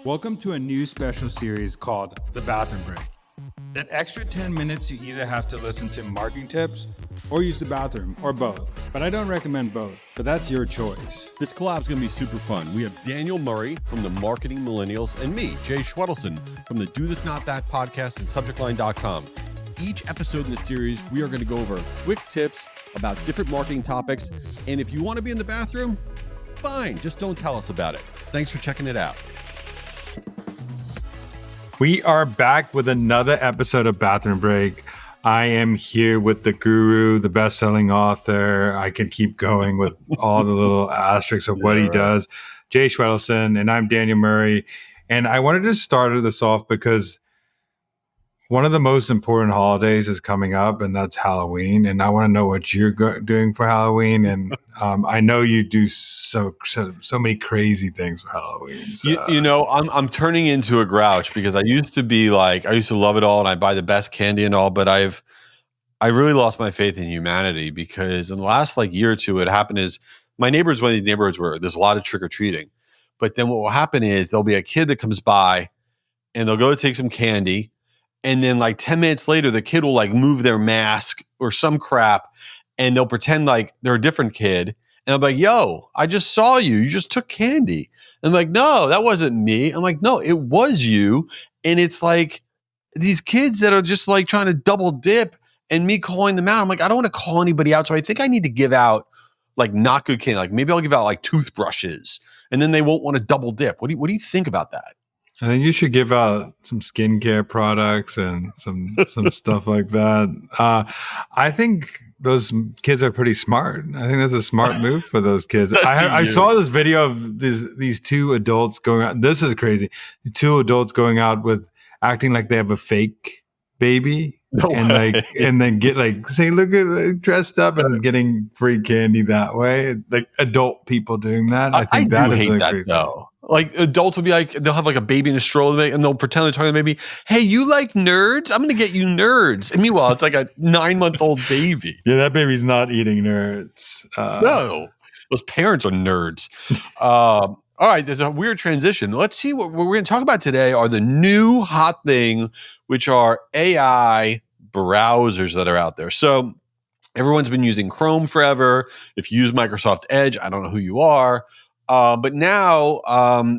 Welcome to a new special series called The Bathroom Break. That extra 10 minutes you either have to listen to marketing tips or use the bathroom, or both. But I don't recommend both, but that's your choice. This collab is going to be super fun. We have Daniel Murray from the Marketing Millennials and me, Jay Schwedelson, from the Do This Not That podcast and subjectline.com. Each episode in the series, we are going to go over quick tips about different marketing topics. And if you want to be in the bathroom, fine, just don't tell us about it. Thanks for checking it out. We are back with another episode of Bathroom Break. I am here with the guru, the best-selling author. I can keep going with all the little asterisks of what he does. Jay Schwedelson, and I'm Daniel Murray. And I wanted to start this off because one of the most important holidays is coming up, and that's Halloween. And I want to know what you're doing for Halloween. And I know you do so many crazy things for Halloween. So. You know, I'm turning into a grouch because I used to love it all, and I buy the best candy and all. But I really lost my faith in humanity because in the last year or two, what happened is my neighbors, one of these neighborhoods where there's a lot of trick or treating. But then what will happen is there'll be a kid that comes by, and they'll go take some candy. And then 10 minutes later, the kid will move their mask or some crap, and they'll pretend like they're a different kid. And I'm like, yo, I just saw you. You just took candy. And I'm like, no, that wasn't me. I'm like, no, it was you. And it's like these kids that are just trying to double dip and me calling them out. I'm like, I don't want to call anybody out. So I think I need to give out not good candy. Maybe I'll give out toothbrushes, and then they won't want to double dip. What do you think about that? I think you should give out some skincare products and some stuff like that. I think those kids are pretty smart. I think that's a smart move for those kids. I saw this video of these two adults going out. This is crazy. The two adults going out with acting like they have a fake baby. No and way. And then get say, look at dressed up and getting free candy that way. Adult people doing that. I think that is hate that crazy. Though. Adults will be they'll have a baby in a stroller and they'll pretend they're talking to the baby. Hey, you like nerds? I'm going to get you nerds. And meanwhile, it's a 9-month-old baby. Yeah, that baby's not eating nerds. No, those parents are nerds. All right, there's a weird transition. Let's see what we're going to talk about today are the new hot thing, which are AI browsers that are out there. So everyone's been using Chrome forever. If you use Microsoft Edge, I don't know who you are. But now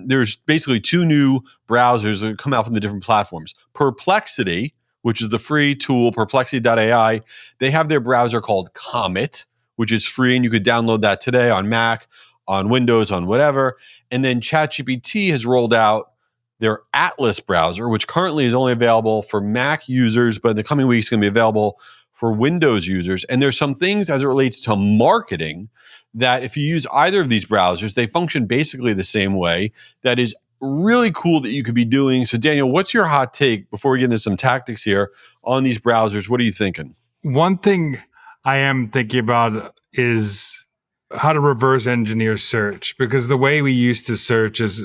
there's basically two new browsers that come out from the different platforms. Perplexity, which is the free tool, perplexity.ai, they have their browser called Comet, which is free, and you could download that today on Mac, on Windows, on whatever. And then ChatGPT has rolled out their Atlas browser, which currently is only available for Mac users, but in the coming weeks, it's going to be available for Windows users. And there's some things as it relates to marketing that if you use either of these browsers, they function basically the same way. That is really cool that you could be doing. So Daniel, what's your hot take before we get into some tactics here on these browsers? What are you thinking? One thing I am thinking about is how to reverse engineer search, because the way we used to search is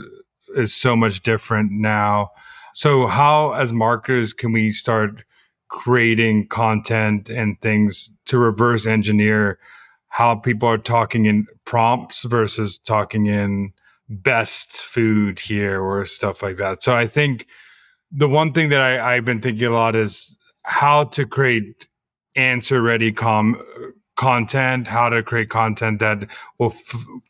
so much different now. So how, as marketers, can we start creating content and things to reverse engineer how people are talking in prompts versus talking in best food here or stuff like that? So I think the one thing that I've been thinking a lot is how to create answer-ready content, how to create content that will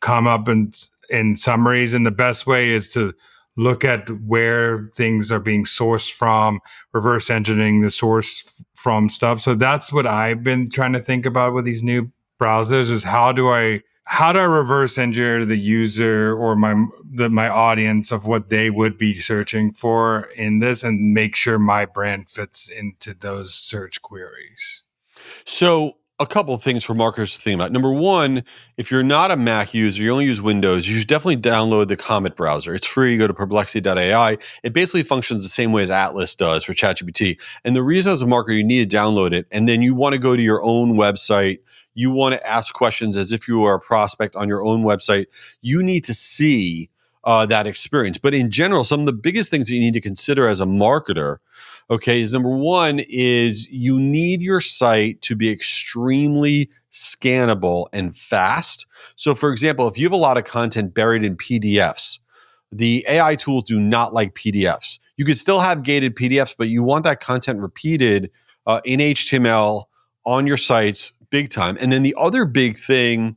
come up in summaries. And the best way is to look at where things are being sourced from, reverse engineering the source from stuff. So that's what I've been trying to think about with these new browsers is how do I reverse engineer the user or my audience of what they would be searching for in this and make sure my brand fits into those search queries. So a couple of things for marketers to think about. Number one, if you're not a Mac user, you only use Windows, you should definitely download the Comet browser. It's free. You go to perplexity.ai. It basically functions the same way as Atlas does for ChatGPT. And the reason as a marketer, you need to download it, and then you want to go to your own website. You want to ask questions as if you are a prospect on your own website. You need to see that experience. But in general, some of the biggest things that you need to consider as a marketer, is number one is you need your site to be extremely scannable and fast. So for example, if you have a lot of content buried in PDFs, the AI tools do not like PDFs. You could still have gated PDFs, but you want that content repeated in HTML on your sites big time. And then the other big thing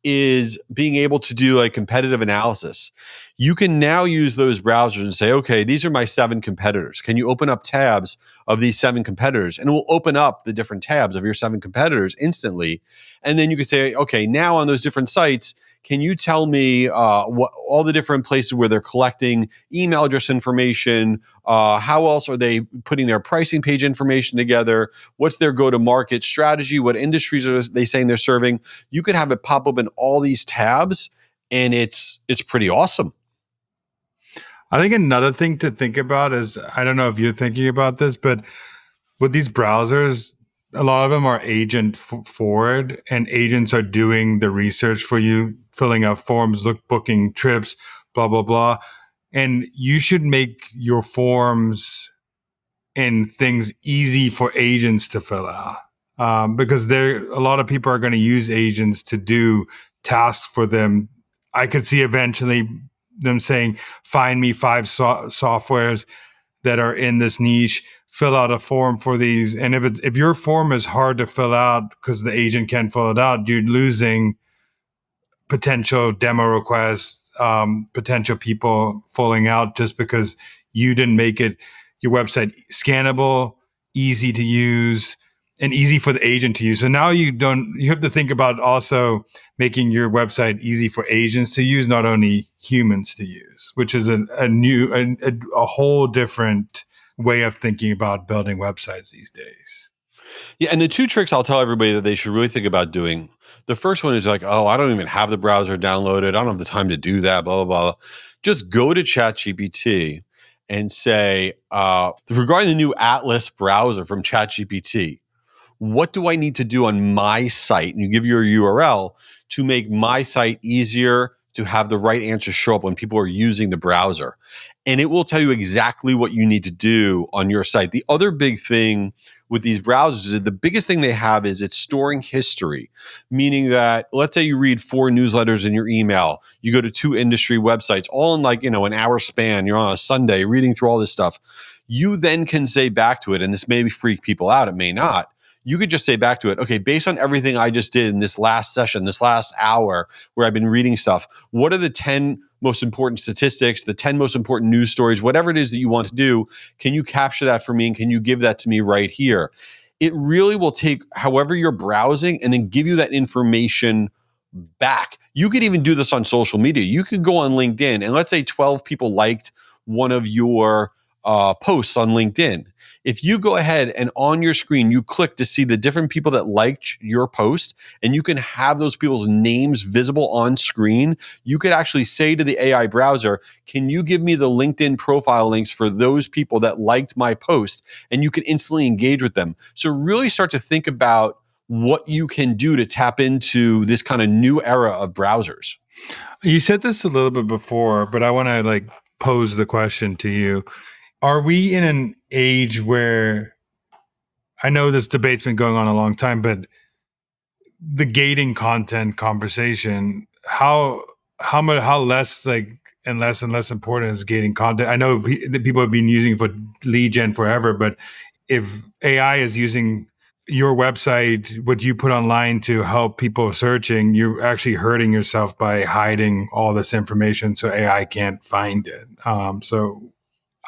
is being able to do like competitive analysis. You can now use those browsers and say, okay, these are my 7 competitors. Can you open up tabs of these 7 competitors? And it will open up the different tabs of your 7 competitors instantly. And then you can say, okay, now on those different sites, can you tell me what all the different places where they're collecting email address information? How else are they putting their pricing page information together? What's their go-to-market strategy? What industries are they saying they're serving? You could have it pop up in all these tabs, and it's pretty awesome. I think another thing to think about is, I don't know if you're thinking about this, but with these browsers, a lot of them are agent forward, and agents are doing the research for you, filling out forms, booking trips, blah, blah, blah. And you should make your forms and things easy for agents to fill out. Because a lot of people are going to use agents to do tasks for them. I could see eventually them saying, find me 5 softwares that are in this niche, fill out a form for these. And if your form is hard to fill out because the agent can't fill it out, you're losing potential demo requests, potential people falling out just because you didn't make your website scannable, easy to use, and easy for the agent to use. So now you have to think about also making your website easy for agents to use, not only humans to use, which is a whole different way of thinking about building websites these days. Yeah, and the 2 tricks I'll tell everybody that they should really think about doing. The first one is like, oh, I don't even have the browser downloaded. I don't have the time to do that, blah, blah, blah. Just go to ChatGPT and say, regarding the new Atlas browser from ChatGPT, what do I need to do on my site? And you give your URL to make my site easier to have the right answers show up when people are using the browser. And it will tell you exactly what you need to do on your site. The other big thing with these browsers is the biggest thing they have is it's storing history, meaning that let's say you read 4 newsletters in your email, you go to 2 industry websites, all in like, an hour span, you're on a Sunday reading through all this stuff. You then can say back to it, and this may freak people out, it may not. You could just say back to it, okay, based on everything I just did in this last session, this last hour where I've been reading stuff, what are the 10 most important statistics, the 10 most important news stories, whatever it is that you want to do? Can you capture that for me and can you give that to me right here? It really will take however you're browsing and then give you that information back. You could even do this on social media. You could go on LinkedIn and let's say 12 people liked one of your posts on LinkedIn. If you go ahead and on your screen, you click to see the different people that liked your post, and you can have those people's names visible on screen, you could actually say to the AI browser, can you give me the LinkedIn profile links for those people that liked my post? And you can instantly engage with them. So really start to think about what you can do to tap into this kind of new era of browsers. You said this a little bit before, but I want to pose the question to you. Are we in an age where, I know this debate's been going on a long time, but the gating content conversation, how less and less important is gating content? I know the people have been using it for lead gen forever, but if AI is using your website, what you put online to help people searching, you're actually hurting yourself by hiding all this information so AI can't find it. So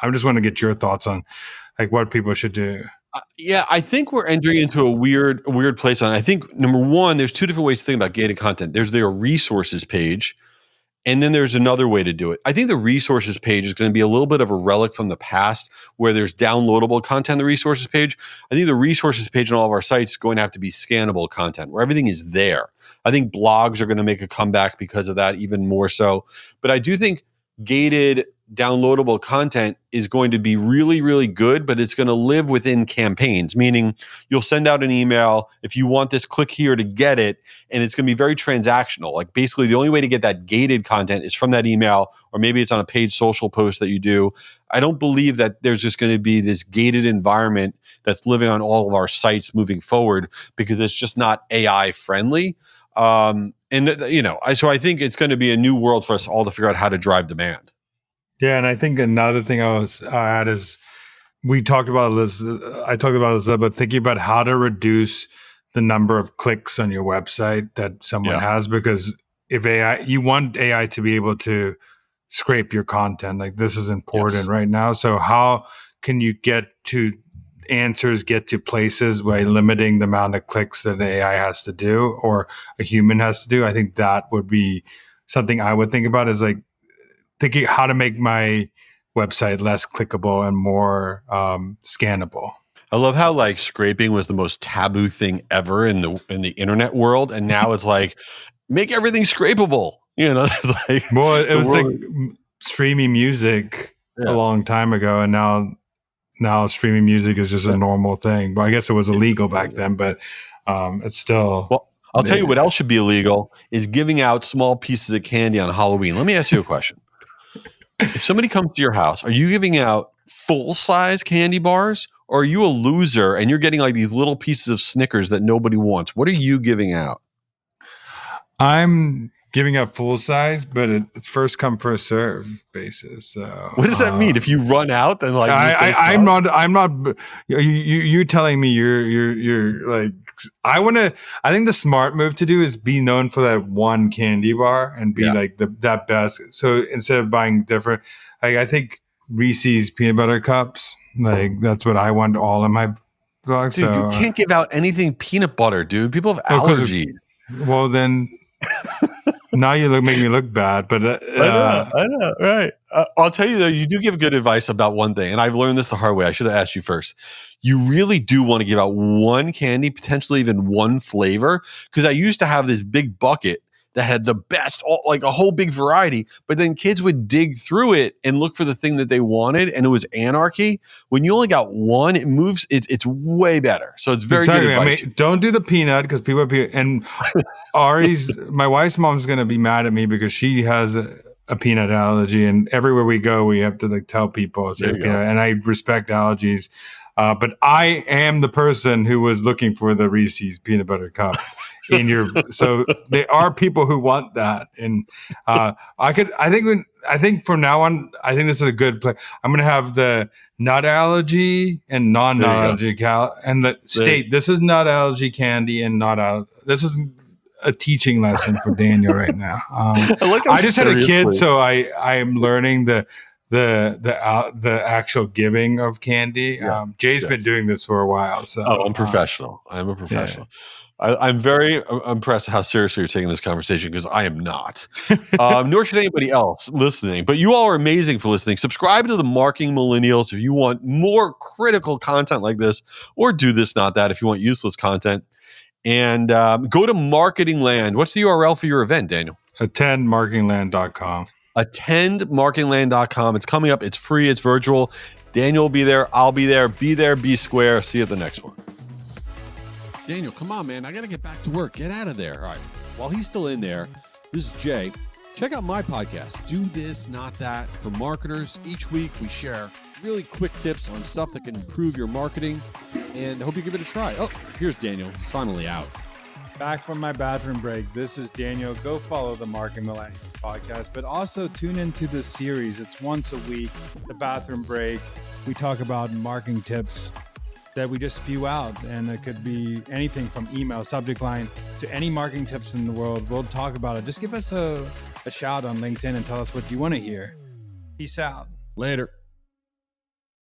I just want to get your thoughts on what people should do. Yeah, I think we're entering into a weird place on. I think number one, there's 2 different ways to think about gated content. There's their resources page, and then there's another way to do it. I think the resources page is going to be a little bit of a relic from the past where there's downloadable content on the resources page. I think the resources page on all of our sites is going to have to be scannable content where everything is there. I think blogs are going to make a comeback because of that even more so. But I do think gated downloadable content is going to be really, really good, but it's going to live within campaigns, meaning you'll send out an email. If you want this, click here to get it. And it's going to be very transactional. Like basically the only way to get that gated content is from that email, or maybe it's on a paid social post that you do. I don't believe that there's just going to be this gated environment that's living on all of our sites moving forward because it's just not AI friendly. So I think it's going to be a new world for us all to figure out how to drive demand. Yeah, and I think another thing I was add is we talked about this. I talked about this, but thinking about how to reduce the number of clicks on your website that someone Yeah. has, because if you want AI to be able to scrape your content. Like this is important Yes. right now. So how can you get to answers, get to places by limiting the amount of clicks that AI has to do or a human has to do? I think that would be something I would think about, is like thinking how to make my website less clickable and more scannable. I love how like scraping was the most taboo thing ever in the internet world, and now it's like make everything scrapable. It's like Well, it the was like world. streaming music a Yeah. long time ago, and now streaming music is just a normal thing. But I guess it was illegal back then, but it's still. Well, I'll tell you what else should be illegal is giving out small pieces of candy on Halloween. Let me ask you a question. If somebody comes to your house, are you giving out full-size candy bars, or are you a loser and you're getting like these little pieces of Snickers that nobody wants? What are you giving out? I'm giving up full size, but it's first come first serve basis. So What does that mean? If you run out, then like you say sorry? I'm not. You telling me you're like I think the smart move to do is be known for that one candy bar and be like that best. So instead of buying different, like I think Reese's peanut butter cups, like that's what I want all in my box. Dude, So, you can't give out anything peanut butter, dude. People have allergies. Well, then now you make me look bad. But I know, right? I'll tell you though, you do give good advice about one thing, and I've learned this the hard way. I should have asked you first. You really do want to give out one candy, potentially even one flavor, because I used to have this big bucket that had the best, like a whole big variety, but then kids would dig through it and look for the thing that they wanted, and it was anarchy. When you only got one, it moves. It's way better. So it's very good advice. I mean, don't do the peanut because people and my wife's mom's gonna be mad at me because she has a peanut allergy, and everywhere we go, we have to like tell people. And I respect allergies. But I am the person who was looking for the Reese's peanut butter cup so there are people who want that. And I think from now on, I think this is a good play. I'm going to have the nut allergy and non-nut allergy and the state. This is nut allergy candy and this is a teaching lesson for Daniel right now. I just had a kid, so I am learning the actual giving of candy. Jay's been doing this for a while. So I'm professional. I'm a professional. Yeah. I'm very impressed how seriously you're taking this conversation, because I am not. Nor should anybody else listening. But you all are amazing for listening. Subscribe to the Marketing Millennials if you want more critical content like this, or do this, not that, if you want useless content. And go to Marketing Land. What's the URL for your event, Daniel? attendmarketingland.com. Attendmarketingland.com. It's coming up. It's free. It's virtual. Daniel will be there. I'll be there. Be there. Be square. See you at the next one. Daniel, come on, man. I got to get back to work. Get out of there. All right. While he's still in there, this is Jay. Check out my podcast, Do This, Not That, for marketers. Each week we share really quick tips on stuff that can improve your marketing, and I hope you give it a try. Oh, here's Daniel. He's finally out. Back from my bathroom break. This is Daniel. Go follow the Marketing Millennials podcast, but also tune into this series. It's once a week, the bathroom break. We talk about marketing tips that we just spew out, and it could be anything from email subject line to any marketing tips in the world. We'll talk about it. Just give us a shout on LinkedIn and tell us what you want to hear. Peace out. Later.